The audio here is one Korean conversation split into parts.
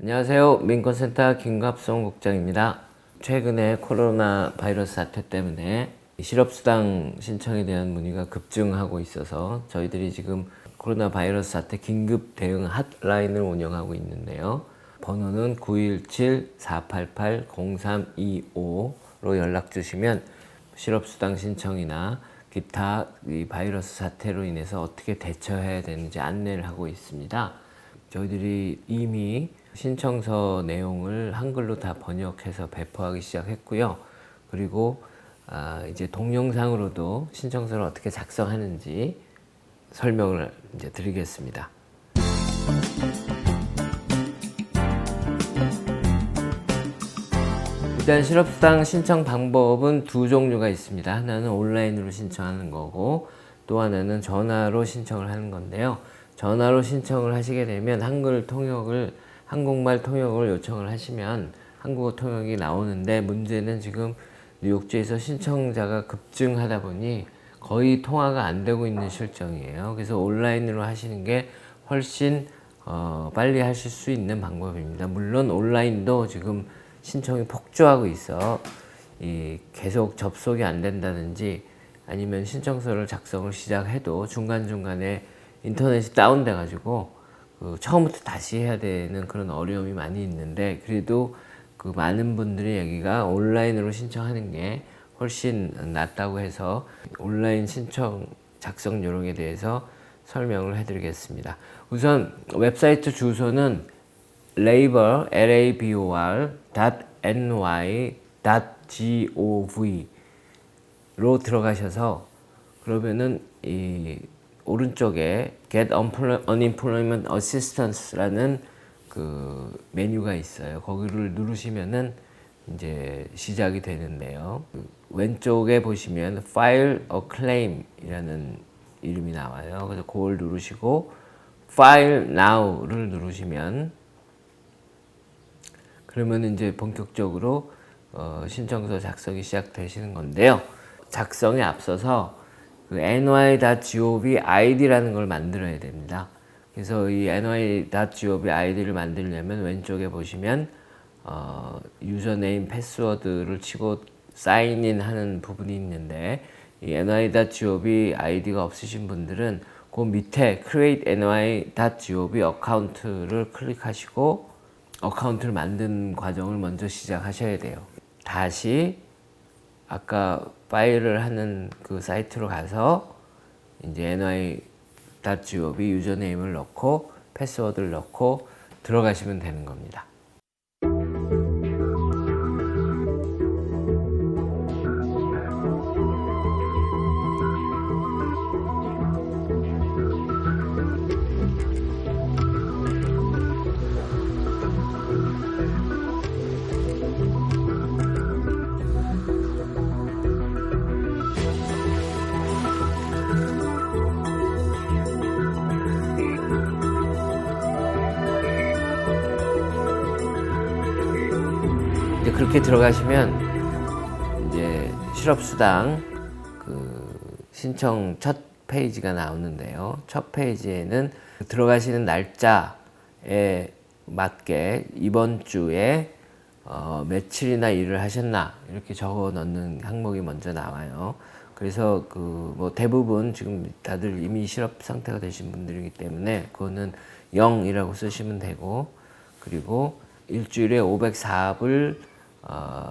안녕하세요. 민권센터 김갑성 국장입니다. 최근에 코로나 바이러스 사태 때문에 실업수당 신청에 대한 문의가 급증하고 있어서 저희들이 지금 코로나 바이러스 사태 긴급 대응 핫라인을 운영하고 있는데요. 번호는 917-488-0325로 연락 주시면 실업수당 신청이나 기타 이 바이러스 사태로 인해서 어떻게 대처해야 되는지 안내를 하고 있습니다. 저희들이 이미 신청서 내용을 한글로 다 번역해서 배포하기 시작했고요. 그리고 이제 동영상으로도 신청서를 어떻게 작성하는지 설명을 이제 드리겠습니다. 일단 실업수당 신청 방법은 두 종류가 있습니다. 하나는 온라인으로 신청하는 거고 또 하나는 전화로 신청을 하는 건데요. 전화로 신청을 하시게 되면 한국말 통역을 요청을 하시면 한국어 통역이 나오는데, 문제는 지금 뉴욕주에서 신청자가 급증하다 보니 거의 통화가 안 되고 있는 실정이에요. 그래서 온라인으로 하시는 게 훨씬 빨리 하실 수 있는 방법입니다. 물론 온라인도 지금 신청이 폭주하고 있어 계속 접속이 안 된다든지 아니면 신청서를 작성을 시작해도 중간중간에 인터넷이 다운돼 가지고 처음부터 다시 해야 되는 그런 어려움이 많이 있는데, 그래도 그 많은 분들의 얘기가 온라인으로 신청하는 게 훨씬 낫다고 해서 온라인 신청 작성 요령에 대해서 설명을 해드리겠습니다. 우선 웹사이트 주소는 labor.ny.gov.로 들어가셔서, 그러면은 이 오른쪽에 Get Unemployment Assistance라는 그 메뉴가 있어요. 거기를 누르시면은 이제 시작이 되는데요. 왼쪽에 보시면 File a Claim이라는 이름이 나와요. 그래서 그걸 누르시고 File Now를 누르시면, 그러면 이제 본격적으로 신청서 작성이 시작되시는 건데요. 작성에 앞서서 그 ny.gov id라는 걸 만들어야 됩니다. 그래서 이 ny.gov id를 만들려면 왼쪽에 보시면 유저네임, 패스워드를 치고 사인인 하는 부분이 있는데, 이 ny.gov id가 없으신 분들은 그 밑에 create ny.gov 어카운트를 클릭하시고 어카운트를 만든 과정을 먼저 시작하셔야 돼요. 다시 아까 파일을 하는 그 사이트로 가서 이제 ny.gov 유저네임을 넣고 패스워드를 넣고 들어가시면 되는 겁니다. 이제 그렇게 들어가시면 이제 실업수당 그 신청 첫 페이지가 나오는데요. 첫 페이지에는 들어가시는 날짜에 맞게 이번 주에 며칠이나 일을 하셨나 이렇게 적어 넣는 항목이 먼저 나와요. 그래서 뭐 대부분 지금 다들 이미 실업 상태가 되신 분들이기 때문에 그거는 0이라고 쓰시면 되고, 그리고 일주일에 504불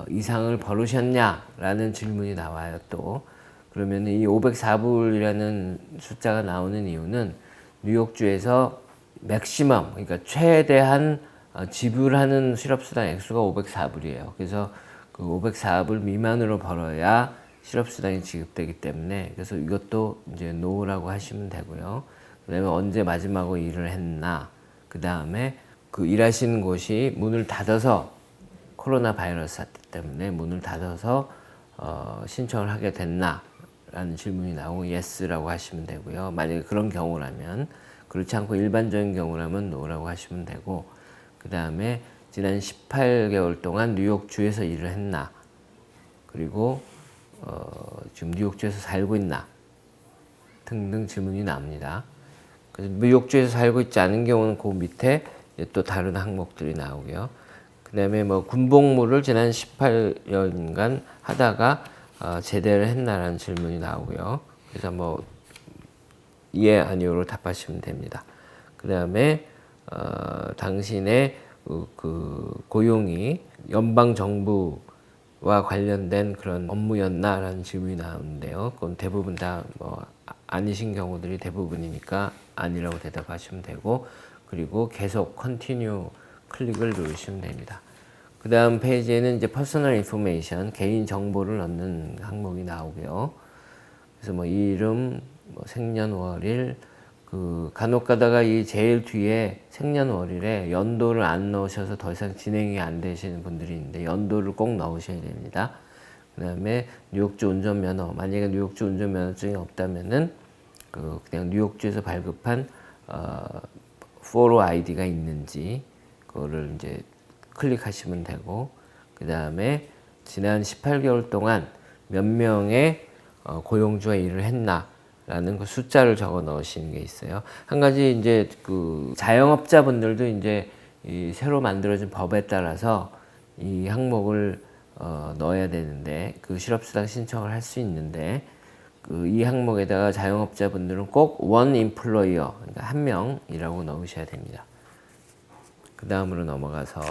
이상을 벌으셨냐라는 질문이 나와요. 또 그러면 이 504불이라는 숫자가 나오는 이유는 뉴욕주에서 맥시멈, 그러니까 최대한 지불하는 실업수당 액수가 504불이에요. 그래서 그 504불 미만으로 벌어야 실업수당이 지급되기 때문에, 그래서 이것도 이제 노라고 하시면 되고요. 그다음에 언제 마지막으로 일을 했나, 그 다음에 그 일하시는 곳이 문을 닫아서 코로나 바이러스 사태 때문에 문을 닫아서 신청을 하게 됐나 라는 질문이 나오고 yes라고 하시면 되고요. 만약에 그런 경우라면, 그렇지 않고 일반적인 경우라면 no라고 하시면 되고, 그 다음에 지난 18개월 동안 뉴욕주에서 일을 했나, 그리고 지금 뉴욕주에서 살고 있나 등등 질문이 나옵니다. 그래서 뉴욕주에서 살고 있지 않은 경우는 그 밑에 이제 또 다른 항목들이 나오고요. 그다음에 뭐 군복무를 지난 18년간 하다가 제대를 했나라는 질문이 나오고요. 그래서 뭐 예, 아니오로 답하시면 됩니다. 그다음에 당신의 그 고용이 연방 정부와 관련된 그런 업무였나라는 질문이 나오는데요. 그건 대부분 다 뭐 아니신 경우들이 대부분이니까 아니라고 대답하시면 되고, 그리고 계속 컨티뉴 클릭을 누르시면 됩니다. 그 다음 페이지에는 이제 퍼스널 인포메이션, 개인 정보를 넣는 항목이 나오고요. 그래서 뭐 이름, 뭐 생년월일, 그 간혹 가다가 이 제일 뒤에 생년월일에 연도를 안 넣으셔서 더 이상 진행이 안 되시는 분들이 있는데 연도를 꼭 넣으셔야 됩니다. 그 다음에 뉴욕주 운전면허, 만약에 뉴욕주 운전면허증이 없다면은 그냥 뉴욕주에서 발급한 포로 아이디가 있는지 그거를 이제 클릭하시면 되고, 그 다음에 지난 18개월 동안 몇 명의 고용주와 일을 했나라는 그 숫자를 적어 넣으시는 게 있어요. 한 가지 이제 그 자영업자분들도 이제 이 새로 만들어진 법에 따라서 이 항목을 넣어야 되는데, 그 실업수당 신청을 할 수 있는데, 이 항목에다가 자영업자분들은 꼭 one employer, 그러니까 한 명이라고 넣으셔야 됩니다. 그 다음으로 넘어가서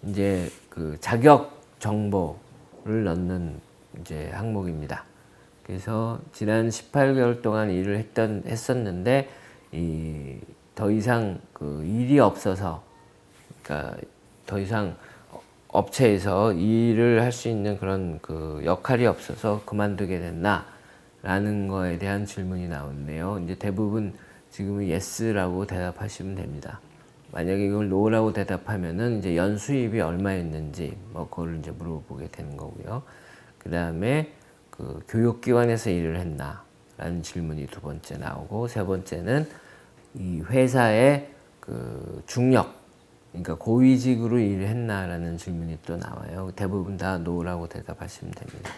이제 그 자격 정보를 넣는 이제 항목입니다. 그래서 지난 18개월 동안 일을 했었는데 더 이상 그 일이 없어서, 그러니까 더 이상 업체에서 일을 할 수 있는 그런 그 역할이 없어서 그만두게 됐나라는 거에 대한 질문이 나오는데요. 이제 대부분 지금은 yes라고 대답하시면 됩니다. 만약에 이걸 no라고 대답하면은 이제 연수입이 얼마였는지 뭐 그걸 이제 물어보게 되는 거고요. 그 다음에 그 교육기관에서 일을 했나라는 질문이 두 번째 나오고, 세 번째는 이 회사의 그 중력, 그러니까 고위직으로 일을 했나라는 질문이 또 나와요. 대부분 다 no라고 대답하시면 됩니다.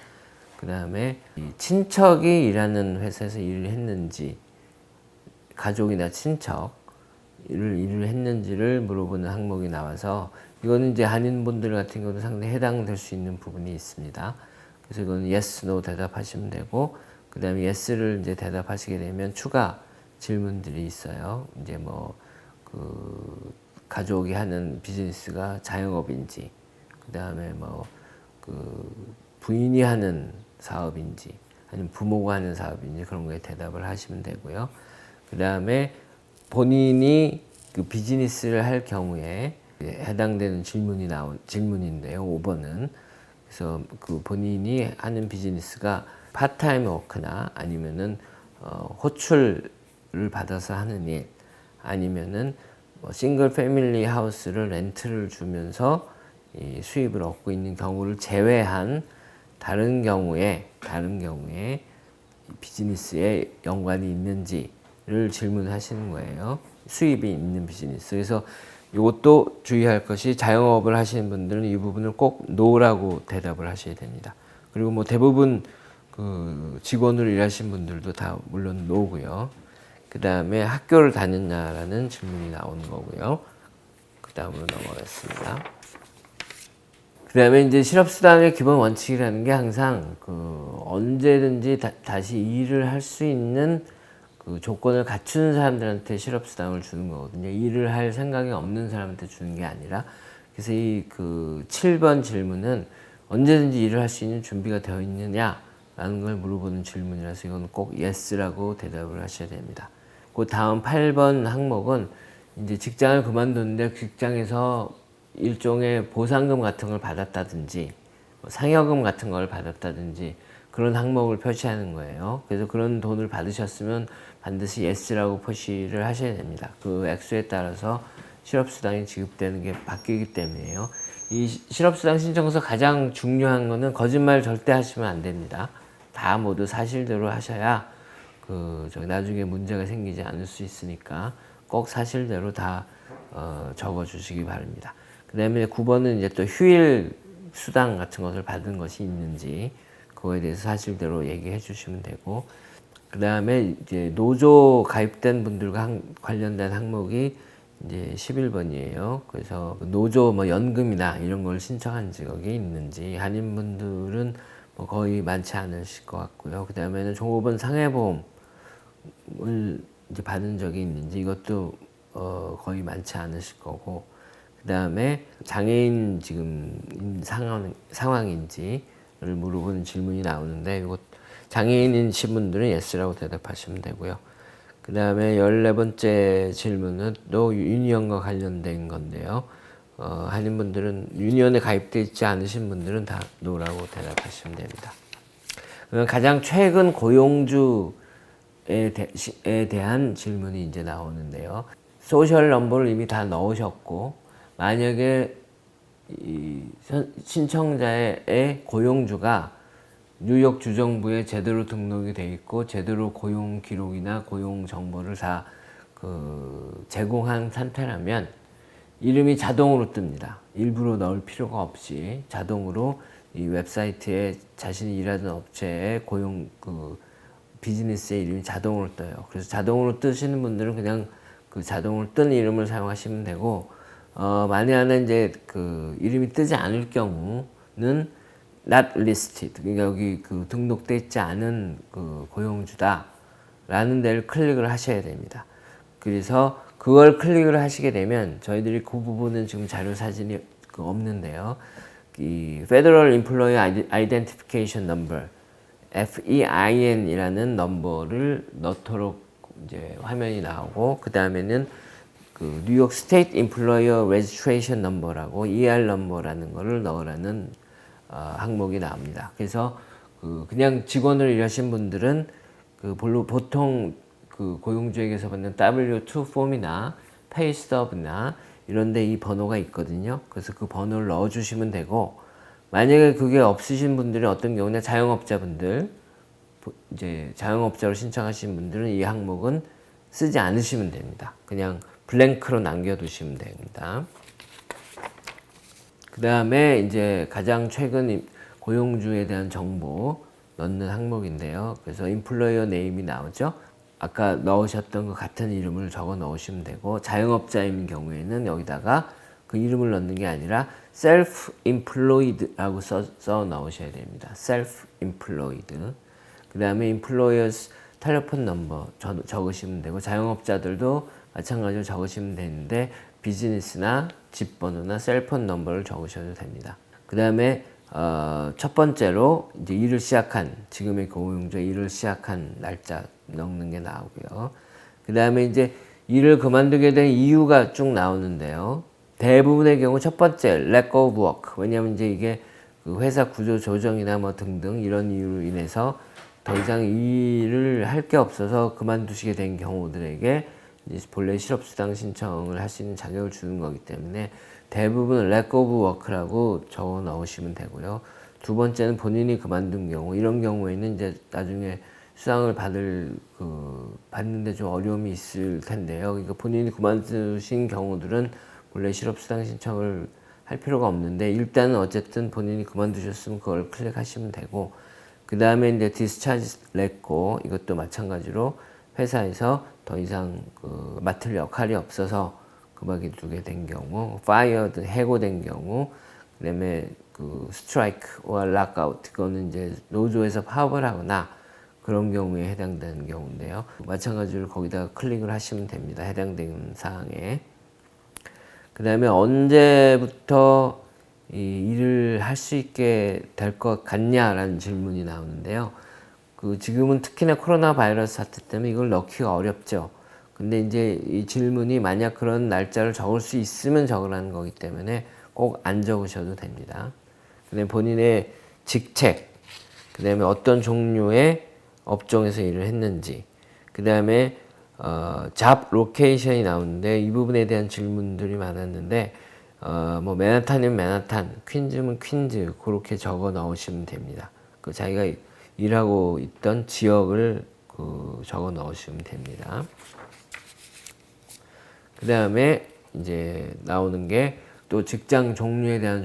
그 다음에 친척이 일하는 회사에서 일을 했는지, 가족이나 친척 일을 했는지를 물어보는 항목이 나와서, 이거는 이제 한인분들 같은 경우는 상당히 해당될 수 있는 부분이 있습니다. 그래서 이거는 yes, no 대답하시면 되고, 그 다음에 yes를 이제 대답하시게 되면 추가 질문들이 있어요. 이제 뭐 가족이 하는 비즈니스가 자영업인지, 그 다음에 뭐 부인이 하는 사업인지, 아니면 부모가 하는 사업인지 그런 거에 대답을 하시면 되고요. 그 다음에 본인이 그 비즈니스를 할 경우에 해당되는 질문인데요. 5번은. 그래서 그 본인이 하는 비즈니스가 파트타임 워크나 아니면은 호출을 받아서 하는 일, 아니면은 싱글 패밀리 하우스를 렌트를 주면서 이 수입을 얻고 있는 경우를 제외한 다른 경우에 비즈니스에 연관이 있는지를 질문하시는 거예요. 수입이 있는 비즈니스. 그래서 이것도 주의할 것이, 자영업을 하시는 분들은 이 부분을 꼭 no라고 대답을 하셔야 됩니다. 그리고 뭐 대부분 그 직원으로 일하시는 분들도 다 물론 no고요. 그 다음에 학교를 다녔냐라는 질문이 나오는 거고요. 그 다음으로 넘어가겠습니다. 그 다음에 이제 실업수당의 기본 원칙이라는 게 항상 언제든지 다시 일을 할 수 있는 그 조건을 갖추는 사람들한테 실업수당을 주는 거거든요. 일을 할 생각이 없는 사람한테 주는 게 아니라. 그래서 이 7번 질문은 언제든지 일을 할 수 있는 준비가 되어 있느냐라는 걸 물어보는 질문이라서 이건 꼭 yes라고 대답을 하셔야 됩니다. 그 다음 8번 항목은 이제 직장을 그만뒀는데 직장에서 일종의 보상금 같은 걸 받았다든지 상여금 같은 걸 받았다든지 그런 항목을 표시하는 거예요. 그래서 그런 돈을 받으셨으면 반드시 yes라고 표시를 하셔야 됩니다. 그 액수에 따라서 실업수당이 지급되는 게 바뀌기 때문에요. 이 실업수당 신청서 가장 중요한 거는 거짓말 절대 하시면 안 됩니다. 다 모두 사실대로 하셔야 나중에 문제가 생기지 않을 수 있으니까 꼭 사실대로 다 적어 주시기 바랍니다. 그 다음에 9번은 이제 또 휴일 수당 같은 것을 받은 것이 있는지 그거에 대해서 사실대로 얘기해 주시면 되고, 그 다음에 이제 노조 가입된 분들과 관련된 항목이 이제 11번이에요. 그래서 노조 뭐 연금이나 이런 걸 신청한 적이 있는지, 한인분들은 뭐 거의 많지 않으실 것 같고요. 그 다음에는 종업원 상해보험을 이제 받은 적이 있는지, 이것도 거의 많지 않으실 거고, 그 다음에 장애인 지금 상황인지를 물어보는 질문이 나오는데, 이거 장애인이신 분들은 예스라고 대답하시면 되고요. 그 다음에 14번째 질문은 또 유니언과 관련된 건데요. 한인분들은 유니언에 가입되어 있지 않으신 분들은 다 노라고 대답하시면 됩니다. 가장 최근 고용주에 대한 질문이 이제 나오는데요. 소셜 넘버를 이미 다 넣으셨고, 만약에 이 신청자의 고용주가 뉴욕 주정부에 제대로 등록이 돼 있고 제대로 고용 기록이나 고용 정보를 다 제공한 상태라면 이름이 자동으로 뜹니다. 일부러 넣을 필요가 없이 자동으로 이 웹사이트에 자신이 일하던 업체의 고용 비즈니스의 이름이 자동으로 떠요. 그래서 자동으로 뜨시는 분들은 그냥 그 자동으로 뜬 이름을 사용하시면 되고, 만약에 이제 이름이 뜨지 않을 경우는 not listed, 그러니까 여기 등록돼 있지 않은 고용주다라는 데를 클릭을 하셔야 됩니다. 그래서 그걸 클릭을 하시게 되면 저희들이 그 부분은 지금 자료 사진이 없는데요. 이 Federal Employee Identification Number FEIN이라는 넘버를 넣도록 이제 화면이 나오고, 그 다음에는 뉴욕 State Employer Registration Number라고 ER 넘버라는 거를 넣으라는 항목이 나옵니다. 그래서 그냥 직원을 일하신 분들은 보통 고용주에게서 받는 W2 폼이나 페이스톱이나 이런 데 이 번호가 있거든요. 그래서 그 번호를 넣어 주시면 되고, 만약에 그게 없으신 분들이 어떤 경우냐, 자영업자분들, 이제 자영업자로 신청하신 분들은 이 항목은 쓰지 않으시면 됩니다. 그냥 블랭크로 남겨두시면 됩니다. 그 다음에 이제 가장 최근 고용주에 대한 정보 넣는 항목인데요. 그래서 인플로이어 네임이 나오죠. 아까 넣으셨던 것 같은 이름을 적어 넣으시면 되고, 자영업자인 경우에는 여기다가 그 이름을 넣는 게 아니라 self-employed라고 써 넣으셔야 됩니다. self-employed. 그 다음에 employers 텔레폰 넘버 적으시면 되고, 자영업자들도 마찬가지로 적으시면 되는데 비즈니스나 집 번호나 셀폰 넘버를 적으셔도 됩니다. 그 다음에 첫 번째로 이제 일을 시작한, 지금의 고용주 일을 시작한 날짜 넣는 게 나오고요. 그 다음에 이제 일을 그만두게 된 이유가 쭉 나오는데요. 대부분의 경우 첫 번째 let go of work. 왜냐하면 이제 이게 회사 구조 조정이나 뭐 등등 이런 이유로 인해서 더 이상 일을 할 게 없어서 그만두시게 된 경우들에게 본래 실업수당 신청을 할 수 있는 자격을 주는 거기 때문에 대부분 let go of work라고 적어 넣으시면 되고요. 두 번째는 본인이 그만둔 경우, 이런 경우에는 이제 나중에 수당을 받는데 좀 어려움이 있을 텐데요. 그러니까 본인이 그만두신 경우들은 본래 실업수당 신청을 할 필요가 없는데, 일단은 어쨌든 본인이 그만두셨으면 그걸 클릭하시면 되고, 그 다음에 이제 discharge let go, 이것도 마찬가지로 회사에서 더 이상 맡을 역할이 없어서 그만두게 된 경우, fired 해고된 경우, 그다음에 스트라이크와 락아웃, 그거는 이제 노조에서 파업을 하거나 그런 경우에 해당되는 경우인데요. 마찬가지로 거기다가 클릭을 하시면 됩니다. 해당되는 사항에. 그 다음에 언제부터 이 일을 할 수 있게 될 것 같냐라는 질문이 나오는데요. 지금은 특히나 코로나 바이러스 사태 때문에 이걸 넣기가 어렵죠. 근데 이제 이 질문이 만약 그런 날짜를 적을 수 있으면 적으라는 거기 때문에 꼭 안 적으셔도 됩니다. 그다음에 본인의 직책, 그다음에 어떤 종류의 업종에서 일을 했는지, 그다음에 잡 로케이션이 나오는데 이 부분에 대한 질문들이 많았는데, 뭐 맨하탄이면 맨하탄, 퀸즈면 퀸즈, 그렇게 적어 넣으시면 됩니다. 자기가 일하고 있던 지역을 적어 넣으시면 됩니다. 그 다음에 이제 나오는 게 또 직장 종류에 대한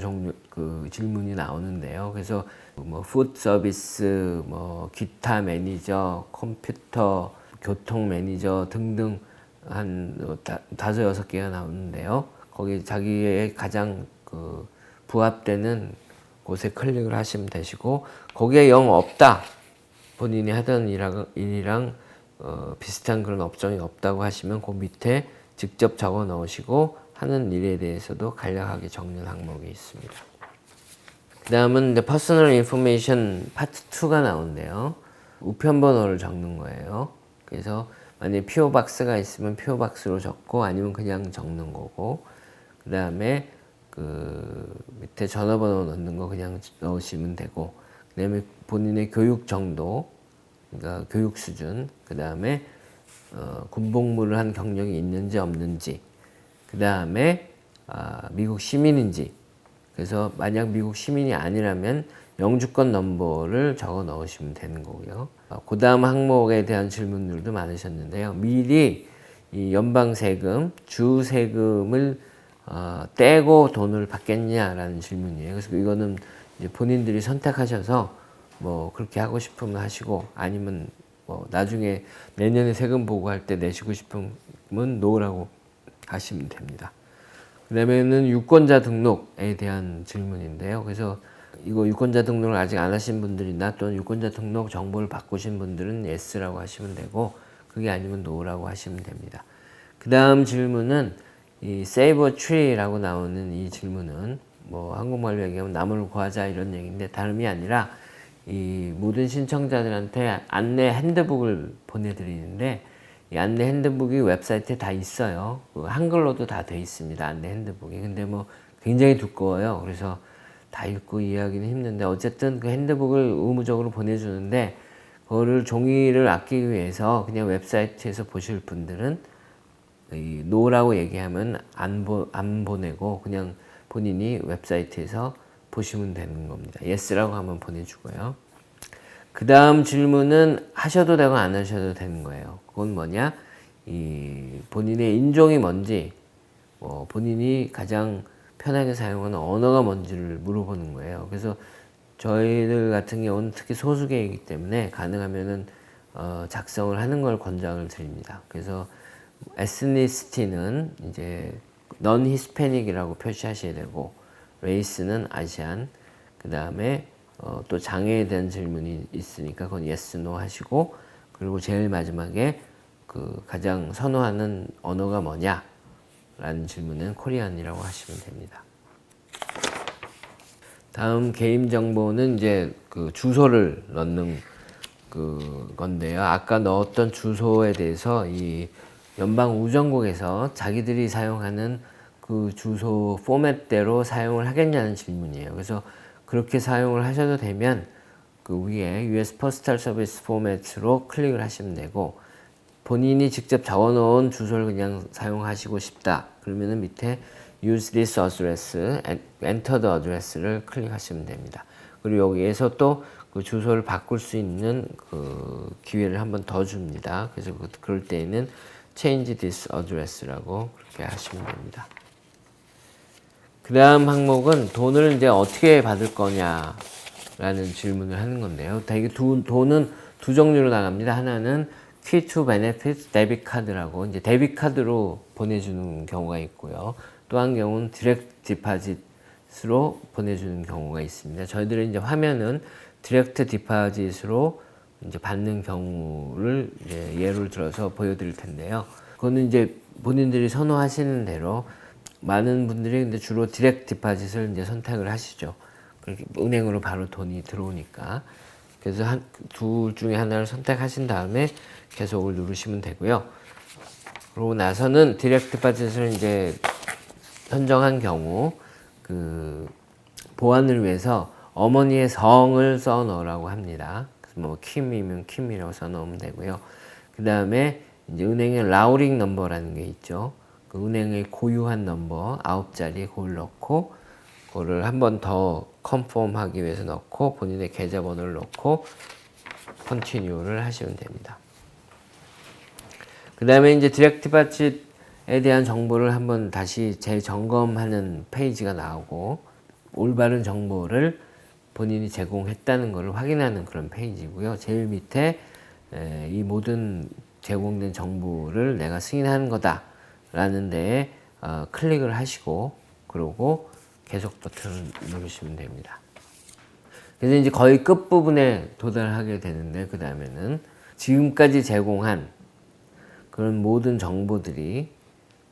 질문이 나오는데요. 그래서 뭐 푸드 서비스, 뭐 기타 매니저, 컴퓨터, 교통 매니저 등등 한 5-6개가 나오는데요. 거기 자기의 가장 부합되는 곳에 클릭을 하시면 되시고, 거기에 영 없다, 본인이 하던 일이랑 비슷한 그런 업종이 없다고 하시면 그 밑에 직접 적어 넣으시고 하는 일에 대해서도 간략하게 적는 항목이 있습니다. 그 다음은 이제 퍼스널 인포메이션 파트 2가 나오는데요. 우편번호를 적는 거예요. 그래서 만약에 PO박스가 있으면 PO박스로 적고, 아니면 그냥 적는 거고, 그 다음에 밑에 전화번호 넣는 거 그냥 넣으시면 되고, 그 다음에 본인의 교육 정도, 그러니까 교육 수준, 그 다음에 군복무를 한 경력이 있는지 없는지, 그 다음에 미국 시민인지. 그래서 만약 미국 시민이 아니라면 영주권 넘버를 적어 넣으시면 되는 거고요. 그 다음 항목에 대한 질문들도 많으셨는데요. 미리 이 연방 세금, 주 세금을 떼고 돈을 받겠냐라는 질문이에요. 그래서 이거는 이제 본인들이 선택하셔서 뭐 그렇게 하고 싶으면 하시고, 아니면 뭐 나중에 내년에 세금 보고할 때 내시고 싶으면 노라고 하시면 됩니다. 그 다음에는 유권자 등록에 대한 질문인데요. 그래서 이거 유권자 등록을 아직 안 하신 분들이나 또는 유권자 등록 정보를 바꾸신 분들은 yes라고 하시면 되고, 그게 아니면 no라고 하시면 됩니다. 그 다음 질문은 이 save a tree라고 나오는 이 질문은 뭐 한국말로 얘기하면 나무를 구하자 이런 얘기인데, 다름이 아니라 이 모든 신청자들한테 안내 핸드북을 보내드리는데, 이 안내 핸드북이 웹사이트에 다 있어요. 한글로도 다 돼 있습니다. 안내 핸드북이. 근데 뭐 굉장히 두꺼워요. 그래서 다 읽고 이해하기는 힘든데, 어쨌든 그 핸드북을 의무적으로 보내주는데, 그거를 종이를 아끼기 위해서 그냥 웹사이트에서 보실 분들은 이 no라고 얘기하면 안 보내고 그냥 본인이 웹사이트에서 보시면 되는 겁니다. yes라고 하면 보내주고요. 그 다음 질문은 하셔도 되고 안 하셔도 되는 거예요. 그건 뭐냐? 이 본인의 인종이 뭔지, 본인이 가장 편하게 사용하는 언어가 뭔지를 물어보는 거예요. 그래서 저희들 같은 경우는 특히 소수계이기 때문에 가능하면은 작성을 하는 걸 권장을 드립니다. 그래서 ethnicity는 이제 non-Hispanic이라고 표시하셔야 되고, race는 아시안, 그 다음에 또 장애에 대한 질문이 있으니까 그건 yes, no 하시고, 그리고 제일 마지막에 가장 선호하는 언어가 뭐냐? 라는 질문은 코리안이라고 하시면 됩니다. 다음 개인정보는 이제 주소를 넣는 건데요. 아까 넣었던 주소에 대해서 이 연방우정국에서 자기들이 사용하는 그 주소 포맷대로 사용을 하겠냐는 질문이에요. 그래서 그렇게 사용을 하셔도 되면 그 위에 US Postal Service 포맷으로 클릭을 하시면 되고, 본인이 직접 적어놓은 주소를 그냥 사용하시고 싶다 그러면은 밑에 Use this address, Enter the address를 클릭하시면 됩니다. 그리고 여기에서 또 그 주소를 바꿀 수 있는 그 기회를 한번 더 줍니다. 그래서 그럴 때에는 Change this address라고 그렇게 하시면 됩니다. 그 다음 항목은 돈을 이제 어떻게 받을 거냐라는 질문을 하는 건데요. 대개 돈은 두 종류로 나갑니다. 하나는 Key to Benefit 데빗 카드라고 이제 데빗 카드로 보내주는 경우가 있고요. 또 한 경우는 디렉트 디파짓으로 보내주는 경우가 있습니다. 저희들은 이제 화면은 디렉트 디파짓으로 이제 받는 경우를 이제 예를 들어서 보여드릴 텐데요. 그거는 이제 본인들이 선호하시는 대로 많은 분들이 근데 주로 디렉트 디파짓을 이제 선택을 하시죠. 그렇게 은행으로 바로 돈이 들어오니까. 그래서 둘 중에 하나를 선택하신 다음에 계속을 누르시면 되고요. 그러고 나서는 디렉트 디파짓을 이제 선정한 경우 보안을 위해서 어머니의 성을 써 넣으라고 합니다. 그래서 뭐 킴이면 킴이라고 써 넣으면 되고요. 그 다음에 이제 은행의 라우링 넘버라는 게 있죠. 그 은행의 고유한 넘버 9자리 그걸 넣고, 그거를 한 번 더 컨펌 하기 위해서 넣고, 본인의 계좌번호를 넣고 컨티뉴를 하시면 됩니다. 그 다음에 이제 디렉트 디파짓 대한 정보를 한번 다시 재점검하는 페이지가 나오고 올바른 정보를 본인이 제공했다는 것을 확인하는 그런 페이지고요. 제일 밑에 이 모든 제공된 정보를 내가 승인하는 거다 라는 데에 클릭을 하시고 그러고 계속 버튼을 누르시면 됩니다. 그래서 이제 거의 끝부분에 도달하게 되는데 그 다음에는 지금까지 제공한 그런 모든 정보들이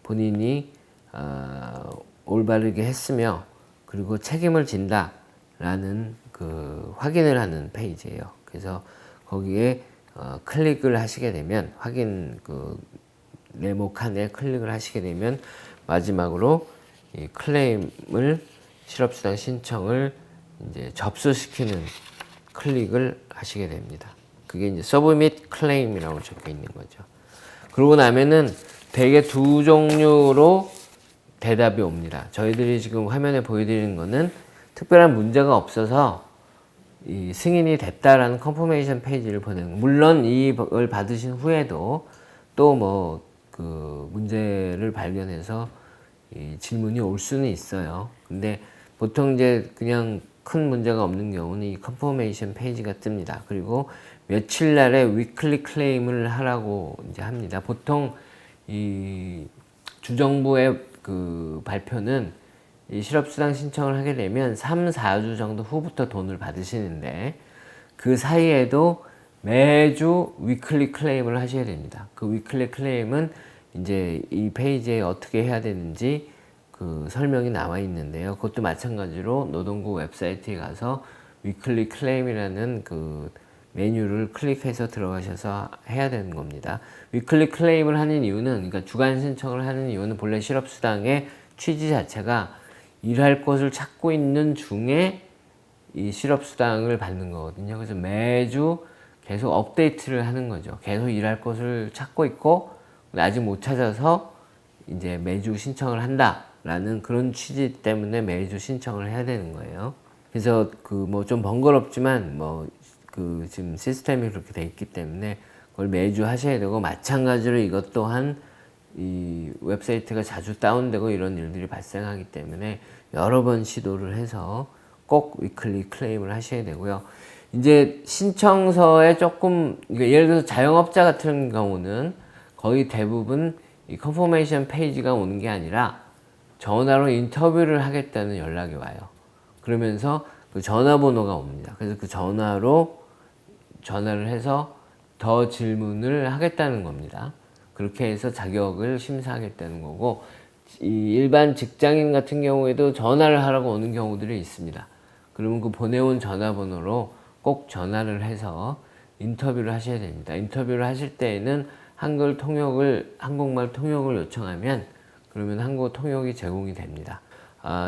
본인이 올바르게 했으며 그리고 책임을 진다 라는 그 확인을 하는 페이지예요. 그래서 거기에 클릭을 하시게 되면 확인 그 네모 칸에 클릭을 하시게 되면 마지막으로 이 클레임을 실업수당 신청을 이제 접수시키는 클릭을 하시게 됩니다. 그게 이제 서브밋 클레임이라고 적혀 있는 거죠. 그러고 나면은 대개 두 종류로 대답이 옵니다. 저희들이 지금 화면에 보여드리는 거는 특별한 문제가 없어서 이 승인이 됐다라는 컨퍼메이션 페이지를 보내는, 물론 이걸 받으신 후에도 또 뭐 그 문제를 발견해서 이 질문이 올 수는 있어요. 근데 보통 이제 그냥 큰 문제가 없는 경우는 이 컨퍼메이션 페이지가 뜹니다. 그리고 며칠 날에 위클리 클레임을 하라고 이제 합니다. 보통 이 주정부의 그 발표는 이 실업수당 신청을 하게 되면 3, 4주 정도 후부터 돈을 받으시는데 그 사이에도 매주 위클리 클레임을 하셔야 됩니다. 그 위클리 클레임은 이제 이 페이지에 어떻게 해야 되는지 그 설명이 나와 있는데요. 그것도 마찬가지로 노동부 웹사이트에 가서 위클리 클레임이라는 그 메뉴를 클릭해서 들어가셔서 해야 되는 겁니다. 위클리 클레임을 하는 이유는, 그러니까 주간 신청을 하는 이유는 본래 실업수당의 취지 자체가 일할 곳을 찾고 있는 중에 이 실업수당을 받는 거거든요. 그래서 매주 계속 업데이트를 하는 거죠. 계속 일할 곳을 찾고 있고 아직 못 찾아서 이제 매주 신청을 한다라는 그런 취지 때문에 매주 신청을 해야 되는 거예요. 그래서 그 뭐 좀 번거롭지만 뭐 그 지금 시스템이 그렇게 돼 있기 때문에 그걸 매주 하셔야 되고, 마찬가지로 이것 또한 이 웹사이트가 자주 다운되고 이런 일들이 발생하기 때문에 여러 번 시도를 해서 꼭 위클리 클레임을 하셔야 되고요. 이제 신청서에 조금, 예를 들어서 자영업자 같은 경우는 거의 대부분 이 컨퍼메이션 페이지가 오는 게 아니라 전화로 인터뷰를 하겠다는 연락이 와요. 그러면서 그 전화번호가 옵니다. 그래서 그 전화를 해서 더 질문을 하겠다는 겁니다. 그렇게 해서 자격을 심사하겠다는 거고, 이 일반 직장인 같은 경우에도 전화를 하라고 오는 경우들이 있습니다. 그러면 그 보내온 전화번호로 꼭 전화를 해서 인터뷰를 하셔야 됩니다. 인터뷰를 하실 때에는 한국말 통역을 요청하면 그러면 한국어 통역이 제공이 됩니다.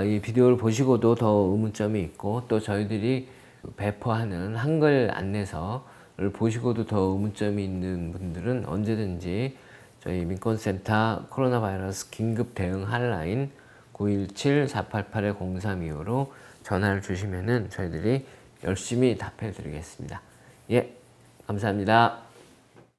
이 비디오를 보시고도 더 의문점이 있고 또 저희들이 배포하는 한글 안내서를 보시고도 더 의문점이 있는 분들은 언제든지 저희 민권센터 코로나 바이러스 긴급 대응 핫라인 917-488-0325로 전화를 주시면은 저희들이 열심히 답해 드리겠습니다. 예, 감사합니다.